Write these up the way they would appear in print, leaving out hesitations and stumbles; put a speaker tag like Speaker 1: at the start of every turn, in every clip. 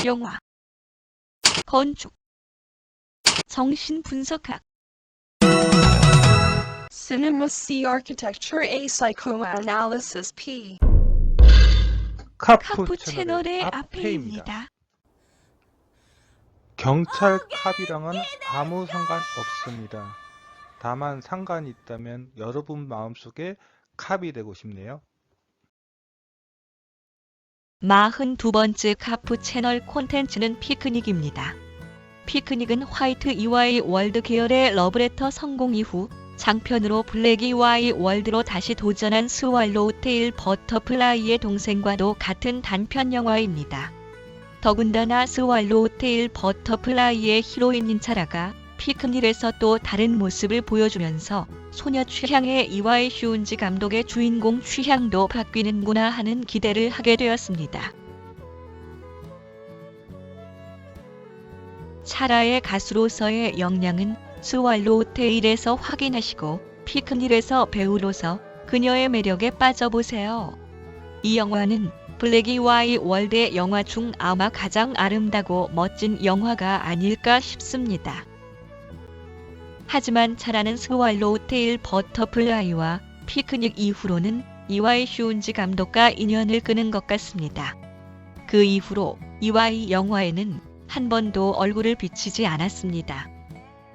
Speaker 1: 영화, 건축, 정신분석학,
Speaker 2: Cinema C Architecture A Psychoanalysis P.
Speaker 1: 카푸 채널의 앞에입니다.
Speaker 3: 경찰 캅이랑은 아무 상관 없습니다. 다만 상관이 있다면 여러분 마음속에 캅이 되고 싶네요.
Speaker 1: 42번째 카푸 채널 콘텐츠는 피크닉입니다. 피크닉은 화이트 EY 월드 계열의 러브레터 성공 이후 장편으로 블랙 EY 월드로 다시 도전한 스왈로우 테일 버터플라이의 동생과도 같은 단편 영화입니다. 더군다나 스왈로우 테일 버터플라이의 히로인인 차라가 피크닉에서 또 다른 모습을 보여주면서 소녀 취향의 이와이 슈운지 감독의 주인공 취향도 바뀌는구나 하는 기대를 하게 되었습니다. 차라의 가수로서의 역량은 스왈로우 테일에서 확인하시고 피크닉에서 배우로서 그녀의 매력에 빠져보세요. 이 영화는 블랙 EY 월드의 영화 중 아마 가장 아름다고 멋진 영화가 아닐까 싶습니다. 하지만 차라는 스왈로우 테일 버터플라이와 피크닉 이후로는 이와이 슈운지 감독과 인연을 끄는 것 같습니다. 그 이후로 이와이 영화에는 한 번도 얼굴을 비치지 않았습니다.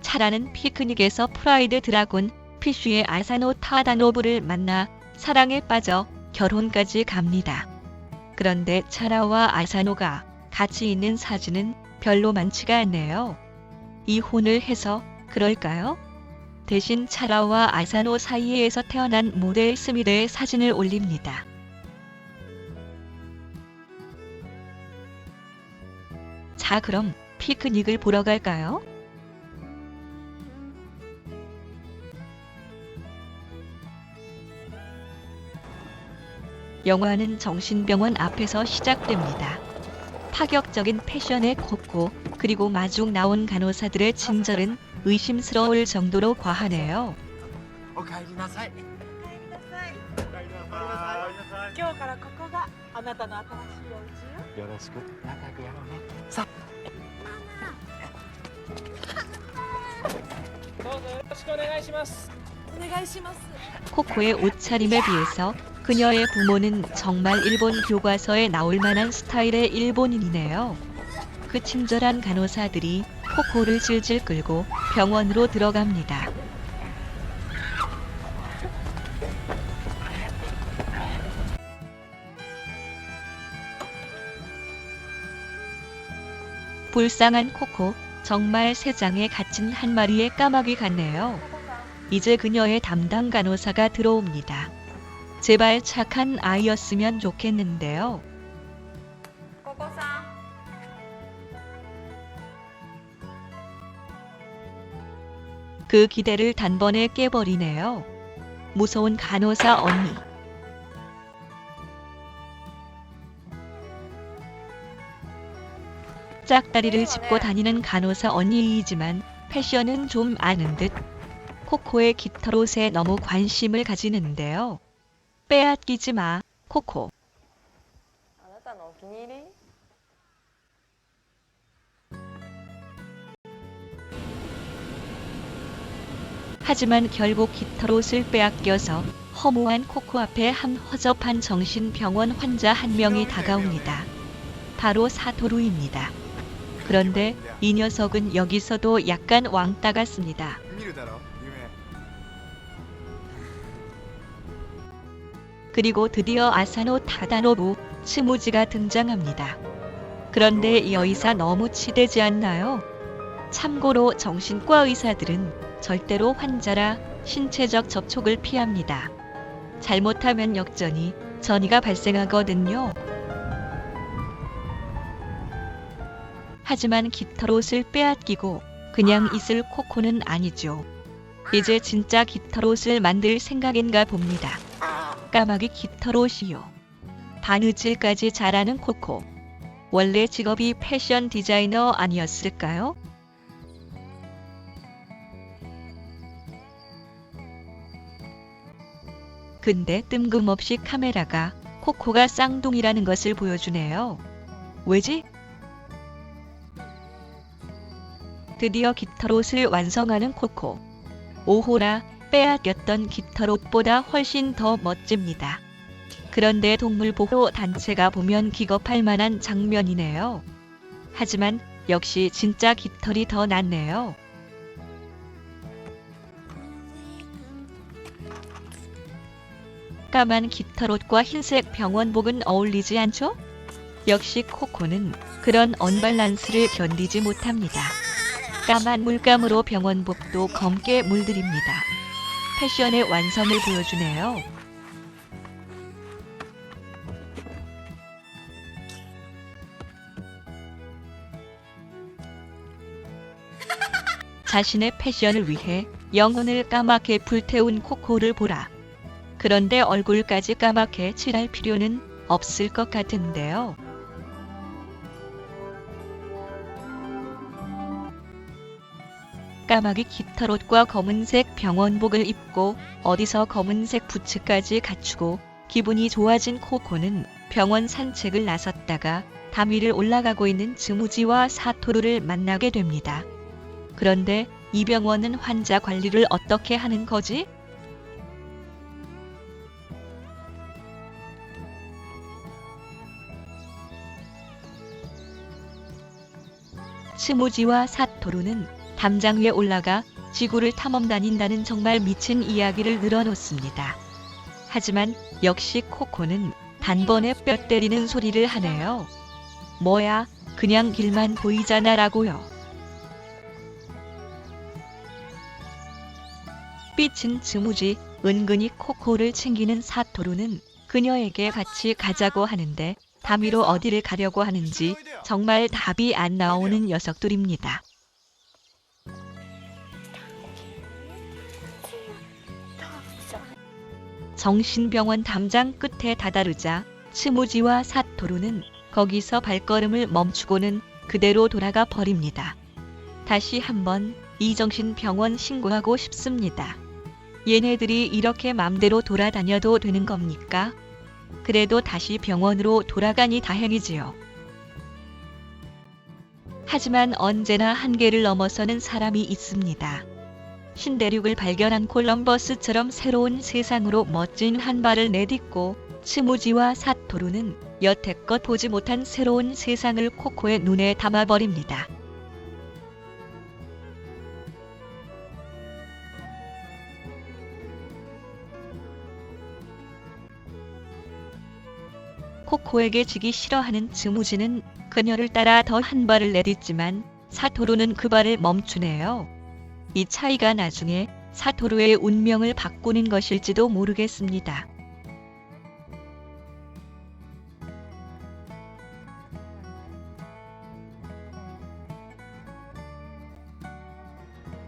Speaker 1: 차라는 피크닉에서 프라이드 드라곤 피쉬의 아사노 타다노부를 만나 사랑에 빠져 결혼까지 갑니다. 그런데 차라와 아사노가 같이 있는 사진은 별로 많지가 않네요. 이혼을 해서 그럴까요? 대신 차라와 아사노 사이에서 태어난 모델 스미르의 사진을 올립니다. 자, 그럼 피크닉을 보러 갈까요? 영화는 정신병원 앞에서 시작됩니다. 파격적인 패션의 코코, 그리고 마중 나온 간호사들의 친절은 의심스러울 정도로 과하네요.
Speaker 4: おかえりなさい。今日からここがあなたの新しいお家よ。よろしく仲良くやろうね。さあ。どうぞよろしくお願いします。お願いします。
Speaker 1: 코코의 옷차림에 비해서 그녀의 부모는 정말 일본 교과서에 나올 만한 스타일의 일본인이네요. 그 친절한 간호사들이 코코를 질질 끌고 병원으로 들어갑니다. 불쌍한 코코, 정말 세상에 갇힌 한 마리의 까마귀 같네요. 이제 그녀의 담당 간호사가 들어옵니다. 제발 착한 아이였으면 좋겠는데요. 그 기대를 단번에 깨버리네요. 무서운 간호사 언니. 짝다리를 짚고 다니는 간호사 언니이지만 패션은 좀 아는 듯. 코코의 깃털옷에 너무 관심을 가지는데요. 빼앗기지 마, 코코. 하지만 결국 깃털옷을 빼앗겨서 허무한 코코 앞에 한 허접한 정신병원 환자 한 명이 다가옵니다. 바로 사토루입니다. 그런데 이 녀석은 여기서도 약간 왕따 같습니다. 그리고 드디어 아사노 타다노부 츠무지가 등장합니다. 그런데 이 여의사 너무 치대지 않나요? 참고로 정신과 의사들은 절대로 환자라 신체적 접촉을 피합니다. 잘못하면 역전이 전이가 발생하거든요. 하지만 깃털옷을 빼앗기고 그냥 있을 코코는 아니죠. 이제 진짜 깃털옷을 만들 생각인가 봅니다. 까마귀 깃털옷이요. 바느질까지 잘하는 코코. 원래 직업이 패션 디자이너 아니었을까요? 근데 뜬금없이 카메라가 코코가 쌍둥이라는 것을 보여주네요. 왜지? 드디어 깃털옷을 완성하는 코코. 오호라, 빼앗겼던 깃털옷보다 훨씬 더 멋집니다. 그런데 동물보호 단체가 보면 기겁할 만한 장면이네요. 하지만 역시 진짜 깃털이 더 낫네요. 까만 깃털옷과 흰색 병원복은 어울리지 않죠? 역시 코코는 그런 언밸런스를 견디지 못합니다. 까만 물감으로 병원복도 검게 물들입니다. 패션의 완성을 보여주네요. 자신의 패션을 위해 영혼을 까맣게 불태운 코코를 보라. 그런데 얼굴까지 까맣게 칠할 필요는 없을 것 같은데요. 까마귀 깃털옷과 검은색 병원복을 입고 어디서 검은색 부츠까지 갖추고 기분이 좋아진 코코는 병원 산책을 나섰다가 담 위를 올라가고 있는 즈무지와 사토루를 만나게 됩니다. 그런데 이 병원은 환자 관리를 어떻게 하는 거지? 츠무지와 사토루는 담장 위에 올라가 지구를 탐험 다닌다는 정말 미친 이야기를 늘어놓습니다. 하지만 역시 코코는 단번에 뼈 때리는 소리를 하네요. 뭐야, 그냥 길만 보이잖아 라고요. 삐친 즈무지, 은근히 코코를 챙기는 사토루는 그녀에게 같이 가자고 하는데 담 위로 어디를 가려고 하는지 정말 답이 안 나오는 녀석들입니다. 정신병원 담장 끝에 다다르자 츠무지와 사토루는 거기서 발걸음을 멈추고는 그대로 돌아가 버립니다. 다시 한번 이 정신병원 신고하고 싶습니다. 얘네들이 이렇게 맘대로 돌아다녀도 되는 겁니까? 그래도 다시 병원으로 돌아가니 다행이지요. 하지만 언제나 한계를 넘어서는 사람이 있습니다. 신대륙을 발견한 콜럼버스처럼 새로운 세상으로 멋진 한 발을 내딛고 츠무지와 사토루는 여태껏 보지 못한 새로운 세상을 코코의 눈에 담아버립니다. 코코에게 지기 싫어하는 즈무지는 그녀를 따라 더 한 발을 내딛지만 사토루는 그 발을 멈추네요. 이 차이가 나중에 사토루의 운명을 바꾸는 것일지도 모르겠습니다.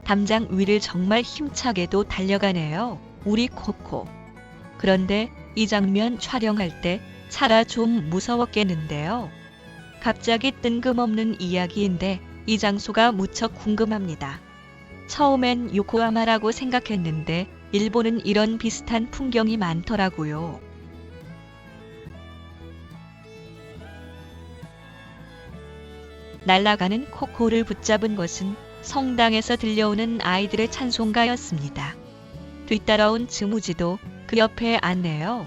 Speaker 1: 담장 위를 정말 힘차게도 달려가네요. 우리 코코. 그런데 이 장면 촬영할 때 차라 좀 무서웠겠는데요. 갑자기 뜬금없는 이야기인데 이 장소가 무척 궁금합니다. 처음엔 요코하마라고 생각했는데 일본은 이런 비슷한 풍경이 많더라고요. 날아가는 코코를 붙잡은 것은 성당에서 들려오는 아이들의 찬송가였습니다. 뒤따라온 즈무지도 그 옆에 앉네요.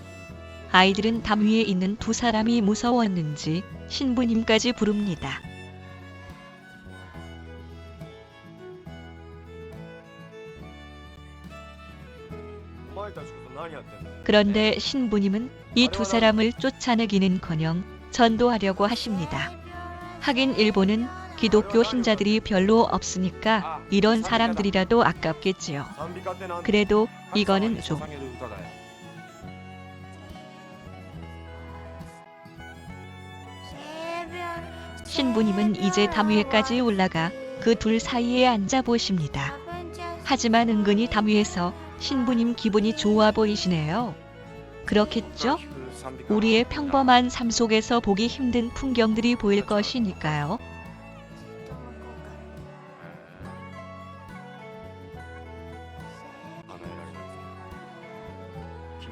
Speaker 1: 아이들은 담 위에 있는 두 사람이 무서웠는지 신부님까지 부릅니다. 그런데 신부님은 이 두 사람을 쫓아내기는커녕 전도하려고 하십니다. 하긴 일본은 기독교 신자들이 별로 없으니까 이런 사람들이라도 아깝겠지요. 그래도 이거는 좀. 신부님은 이제 담 위에까지 올라가 그 둘 사이에 앉아 보십니다. 하지만 은근히 담 위에서 신부님 기분이 좋아 보이시네요. 그렇겠죠? 우리의 평범한 삶 속에서 보기 힘든 풍경들이 보일 것이니까요.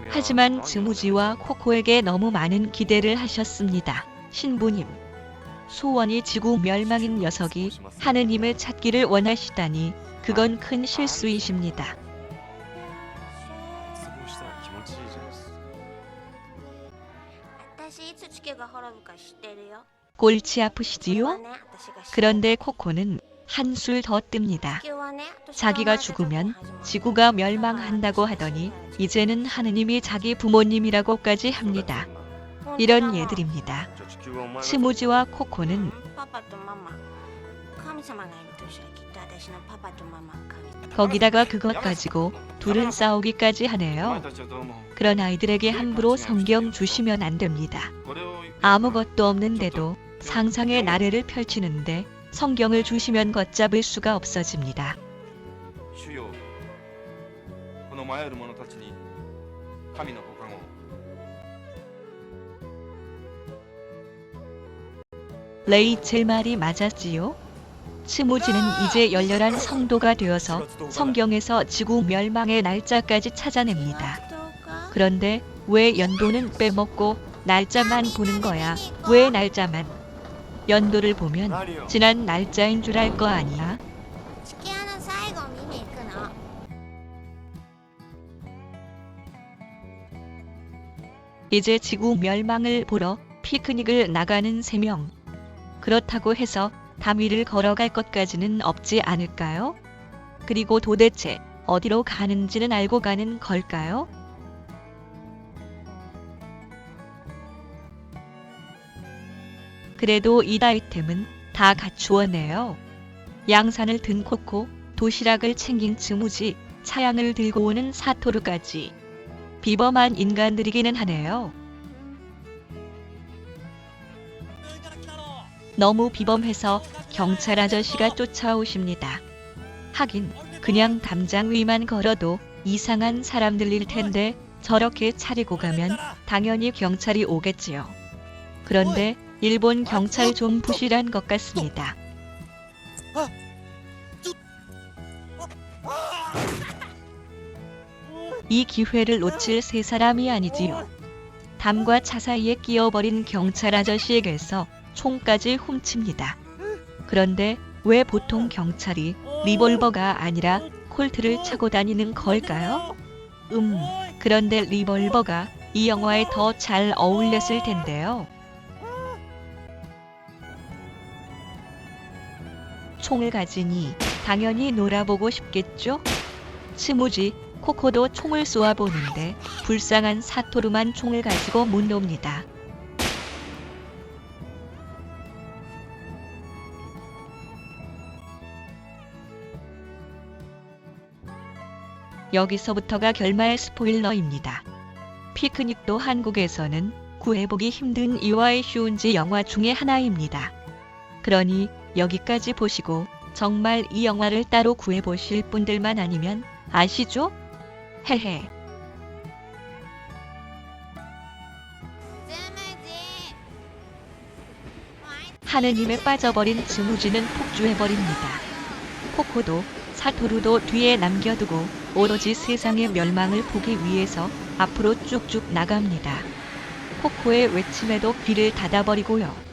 Speaker 1: 하지만 즈무지와 코코에게 너무 많은 기대를 하셨습니다. 신부님. 소원이 지구 멸망인 녀석이 하느님을 찾기를 원하시다니 그건 큰 실수이십니다.
Speaker 5: 失望したら気持ちいいじゃないですか。
Speaker 6: 私いつ地球が滅ぶか知ってるよ。
Speaker 1: 골치 아프시지요?
Speaker 6: 私が知ってる
Speaker 1: 그런데 코코는 한술 더 뜹니다. 자기가 죽으면 지구가 멸망한다고 하더니 이제는 하느님이 자기 부모님이라고까지 합니다. 이런 예들입니다.
Speaker 5: じゃあ地球はお前が
Speaker 1: 스무지와 코코는
Speaker 6: パパとママ神様がいるとしたらきっと私のパパとママは神。
Speaker 1: 거기다가 그것 가지고 둘은 싸우기까지
Speaker 5: お前
Speaker 1: 하네요.
Speaker 5: たちはどうも
Speaker 1: 그런 아이들에게 함부로 성경 주시면 안 됩니다.
Speaker 5: これを
Speaker 1: 아무것도 없는데도 상상의 나래를 펼치는데 성경을 주시면 걷잡을 수가 없어집니다.
Speaker 5: 主よこの迷える者たちに神のご加護を
Speaker 1: 레이첼 말이 맞았지요? 스무지는 이제 열렬한 성도가 되어서 성경에서 지구 멸망의 날짜까지 찾아냅니다. 그런데 왜 연도는 빼먹고 날짜만 보는 거야? 왜 날짜만? 연도를 보면 지난 날짜인 줄 알 거 아니야?
Speaker 6: 地球の最後を見に行くの。
Speaker 1: 이제 지구 멸망을 보러 피크닉을 나가는 3명. 그렇다고 해서 담 위를 걸어갈 것까지는 없지 않을까요? 그리고 도대체 어디로 가는지는 알고 가는 걸까요? 그래도 이 아이템은 다 갖추었네요. 양산을 든 코코, 도시락을 챙긴 스무지, 차양을 들고 오는 사토루까지. 비범한 인간들이기는 하네요. 너무 비범해서 경찰 아저씨가 쫓아오십니다. 하긴 그냥 담장 위만 걸어도 이상한 사람들일 텐데 저렇게 차리고 가면 당연히 경찰이 오겠지요. 그런데 일본 경찰 좀 부실한 것 같습니다. 이 기회를 놓칠 세 사람이 아니지요. 담과 차 사이에 끼어버린 경찰 아저씨에게서 총까지 훔칩니다. 그런데 왜 보통 경찰이 리볼버가 아니라 콜트를 차고 다니는 걸까요? 그런데 리볼버가 이 영화에 더 잘 어울렸을 텐데요. 총을 가지니 당연히 놀아보고 싶겠죠? 스무지, 코코도 총을 쏘아보는데 불쌍한 사토루만 총을 가지고 못 놉니다. 여기서부터가 결말 스포일러입니다. 피크닉도 한국에서는 구해보기 힘든 이와이 슈운지 영화 중에 하나입니다. 그러니 여기까지 보시고 정말 이 영화를 따로 구해보실 분들만 아니면 아시죠? 헤헤. 하느님에 빠져버린 스무지는 폭주해버립니다. 코코도 사토루도 뒤에 남겨두고 오로지 세상의 멸망을 보기 위해서 앞으로 쭉쭉 나갑니다. 코코의 외침에도 귀를 닫아버리고요.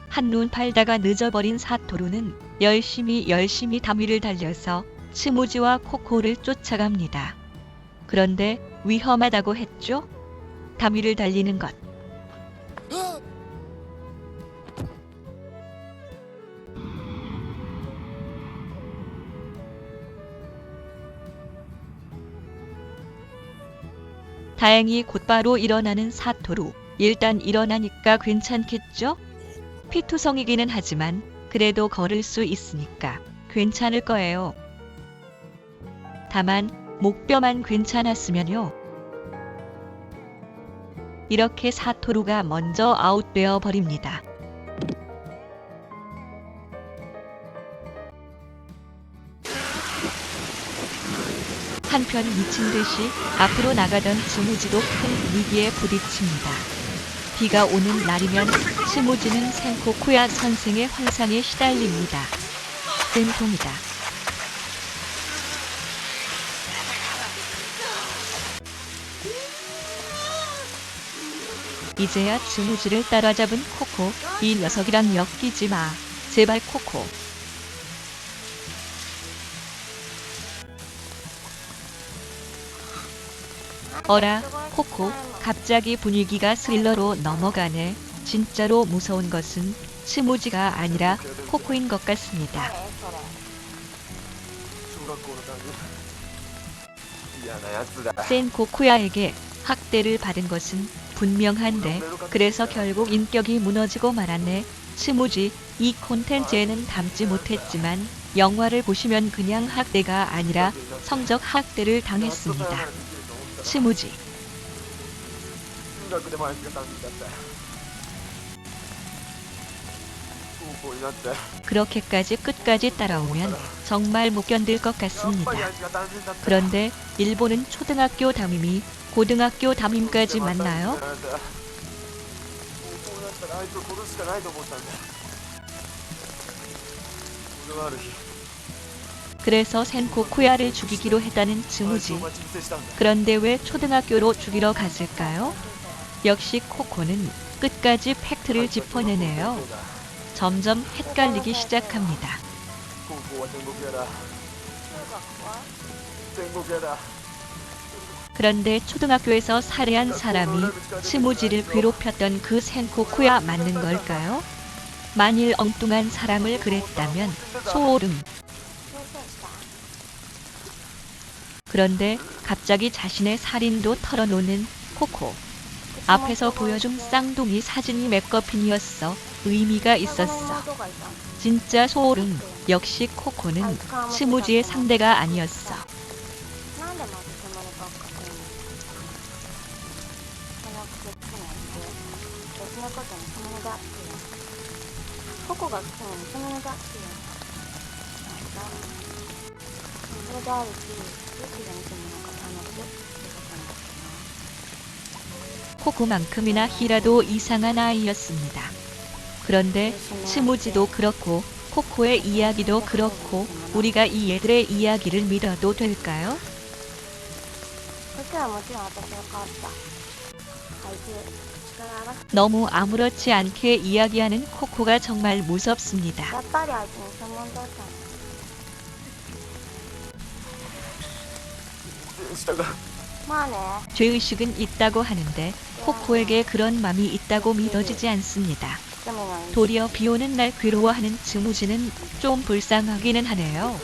Speaker 1: 한눈 팔다가 늦어버린 사토루는 열심히 담 위를 달려서 스무지와 코코를 쫓아갑니다. 그런데 위험하다고 했죠? 담 위를 달리는 것. 다행히 곧바로 일어나는 사토루. 일단 일어나니까 괜찮겠죠? 피투성이기는 하지만 그래도 걸을 수 있으니까 괜찮을 거예요. 다만 목뼈만 괜찮았으면요. 이렇게 사토루가 먼저 아웃되어 버립니다. 한편 미친 듯이 앞으로 나가던 스무지도 큰 위기에 부딪힙니다. 비가 오는 날이면 스무지는 센코쿠야 선생의 환상에 시달립니다. 쌤통이다. 이제야 즈무지를 따라잡은 코코. 이 녀석이랑 엮이지 마. 제발 코코. 어라, 코코. 갑자기 분위기가 스릴러로 넘어가네. 진짜로 무서운 것은 츠무지가 아니라 코코인 것 같습니다.
Speaker 5: 小学校の担任嫌なやつだ
Speaker 1: 센 코코야에게 학대를 받은 것은 분명한데 그래서 결국 인격이 무너지고 말았네. 츠무지, 이 콘텐츠에는 담지 못했지만 영화를 보시면 그냥 학대가 아니라 성적 학대를 당했습니다. 츠무지.
Speaker 5: 中学でもあいつが担任だった高校になって
Speaker 1: 그렇게까지 끝까지 따라오면 정말 못 견딜 것
Speaker 5: やっ
Speaker 1: 같습니다.
Speaker 5: ぱりあいつが担任だった
Speaker 1: 그런데 일본은 초등학교 담임이 고등학교 담임까지 맞나요?
Speaker 5: 高校だったらあいつを殺すしかないと思ったんだ俺はある日
Speaker 1: 그래서 센코쿠야를 죽이기로 했다는
Speaker 5: あいつ
Speaker 1: 즈무지.
Speaker 5: を待ち伏せしたんだ
Speaker 1: 그런데 왜 초등학교로 죽이러 갔을까요? 역시 코코는 끝까지 팩트를 짚어내네요. 점점 헷갈리기 시작합니다.
Speaker 5: 高校は天国屋だ天国屋だ
Speaker 1: 그런데 초등학교에서 살해한 사람이 츠무지를 괴롭혔던 그 센코쿠야 맞는 걸까요? 만일 엉뚱한 사람을 그랬다면 소름.
Speaker 6: 先生した
Speaker 1: 그런데 갑자기 자신의 살인도 털어놓는 코코. 앞에서 보여준 쌍둥이 사진이 맥거핀이었어. 의미가
Speaker 6: 双子の
Speaker 1: 있었어.
Speaker 6: 妹がいたの
Speaker 1: 진짜 소름. 역시 코코는 츠무지의 상대가 아니었어.
Speaker 6: なんでまずそのばっかするのそのくせ好きな人別のことにそのだっていうココが好きなのにそのだっていうなんだそれであるしどっちが見てもなんか楽しいってことなんだけどな
Speaker 1: 코코만큼이나 히라도 이상한 아이였습니다. 그런데 츠무지도 그렇고 코코의 이야기도 그렇고 우리가 이 애들의 이야기를 믿어도 될까요?
Speaker 6: 時はもちろん私が変わったあいつ力が
Speaker 1: 너무 아무렇지 않게 이야기하는 코코가 정말 무섭습니다.
Speaker 6: やっぱりあいつにそのだったの
Speaker 5: 下が
Speaker 6: まあね
Speaker 1: 죄의식은 있다고 하는데 코코에게 그런 맘이 있다고 믿어지지 않습니다.
Speaker 6: 罪の意味
Speaker 1: 도리어 비오는 날 괴로워하는 즈무지는 좀 불쌍하기는 하네요.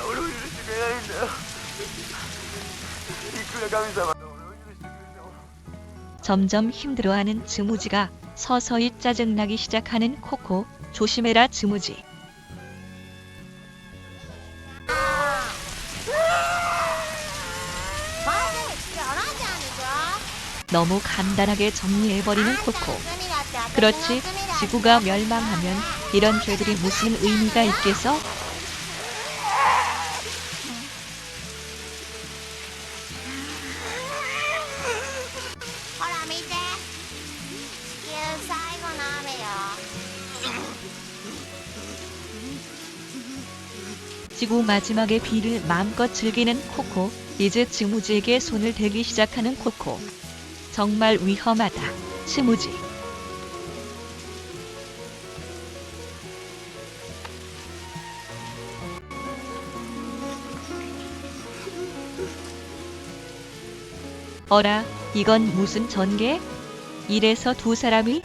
Speaker 5: 俺を許してくれないんだよいくら神様が俺を許してくれても
Speaker 1: 점점 힘들어하는 즈무지가 서서히 짜증나기 시작하는 코코. 조심해라 즈무지. 너무 간단하게 정리해버리는 코코. 그렇지, 지구가 멸망하면 이런 죄들이 무슨 의미가 있겠어? 지구 마지막의 비를 마음껏 즐기는 코코. 이제 즈무지에게 손을 대기 시작하는 코코. 정말 위험하다. 츠무지. 어라, 이건 무슨 전개? 이래서 두 사람이?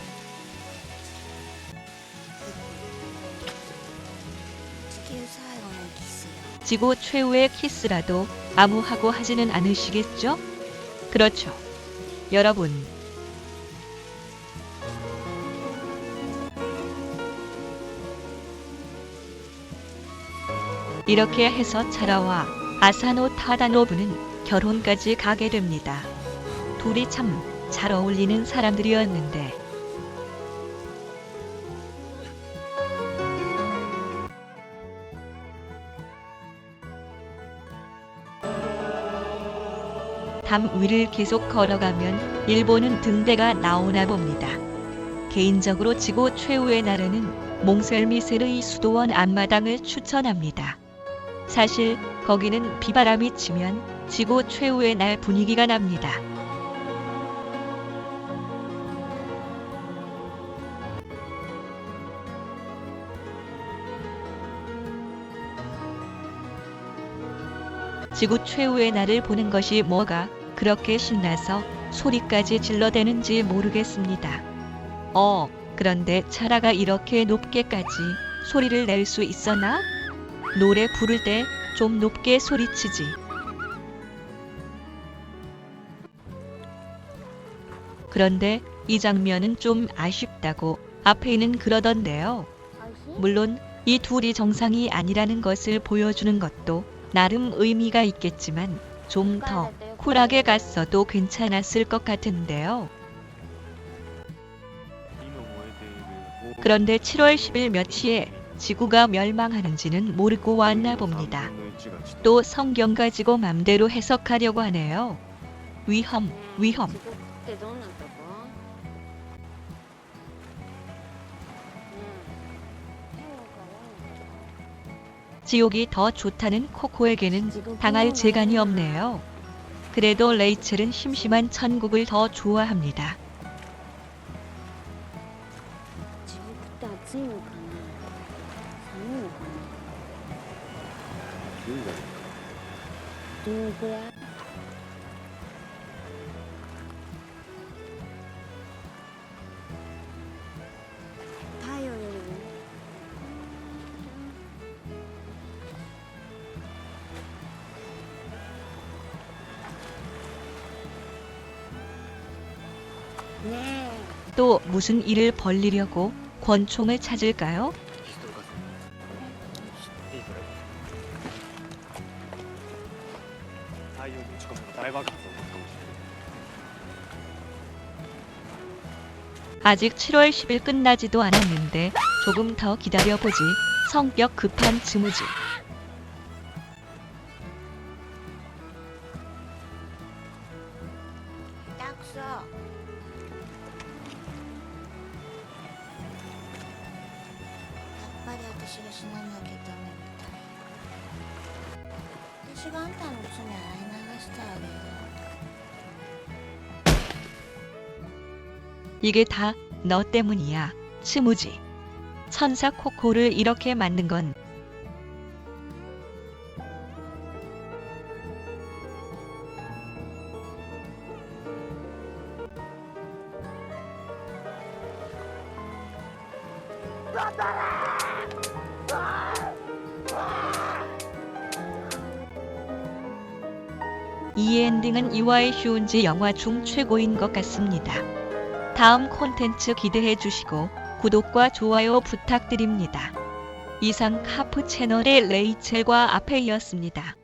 Speaker 1: 지구 최후의 키스라도 아무하고 하지는 않으시겠죠? 그렇죠. 여러분. 이렇게 해서 차라와 아사노 타다노부는 결혼까지 가게 됩니다. 둘이 참 잘 어울리는 사람들이었는데. 담 위를 계속 걸어가면 일본은 등대가 나오나 봅니다. 개인적으로 지구 최후의 날에는 몽셀미셀의 수도원 앞마당을 추천합니다. 사실 거기는 비바람이 치면 지구 최후의 날 분위기가 납니다. 지구 최후의 날을 보는 것이 뭐가 그렇게 신나서 소리까지 질러대는지 모르겠습니다. 그런데 차라가 이렇게 높게까지 소리를 낼 수 있어나? 노래 부를 때 좀 높게 소리치지. 그런데 이 장면은 좀 아쉽다고 앞에는 그러던데요. 물론 이 둘이 정상이 아니라는 것을 보여주는 것도 나름 의미가 있겠지만 좀 더 쿨하게 갔어도 괜찮았을 것 같은데요. 그런데 7월 10일 몇 시에 지구가 멸망하는지는 모르고 왔나 봅니다. 또 성경 가지고 맘대로 해석하려고 하네요. 위험.
Speaker 6: 地獄ってどんなとこ？
Speaker 1: 지옥이 더 좋다는 코코에게는 당할 재간이 없네요. 그래도 레이첼은 심심한 천국을 더 좋아합니다.
Speaker 6: 地獄って暑いのかな？寒いのかな？どのくらい？太陽よりもねえ
Speaker 1: 또 무슨 일을 벌리려고 권총을 찾을까요? 아직 7월 10일 끝나지도 않았는데 조금 더 기다려보지. 성격 급한 즈무지.
Speaker 6: 딱 써. 빨리私が死ななきゃダメみたい。私があんたの罪洗い流してあげる。
Speaker 1: 이게 다 너 때문이야. 스무지. 천사 코코를 이렇게 만든 건 이 엔딩은 이와이 슈운지 영화 중 최고인 것 같습니다. 다음 콘텐츠 기대해 주시고 구독과 좋아요 부탁드립니다. 이상 카프 채널의 레이첼과 아페이였습니다.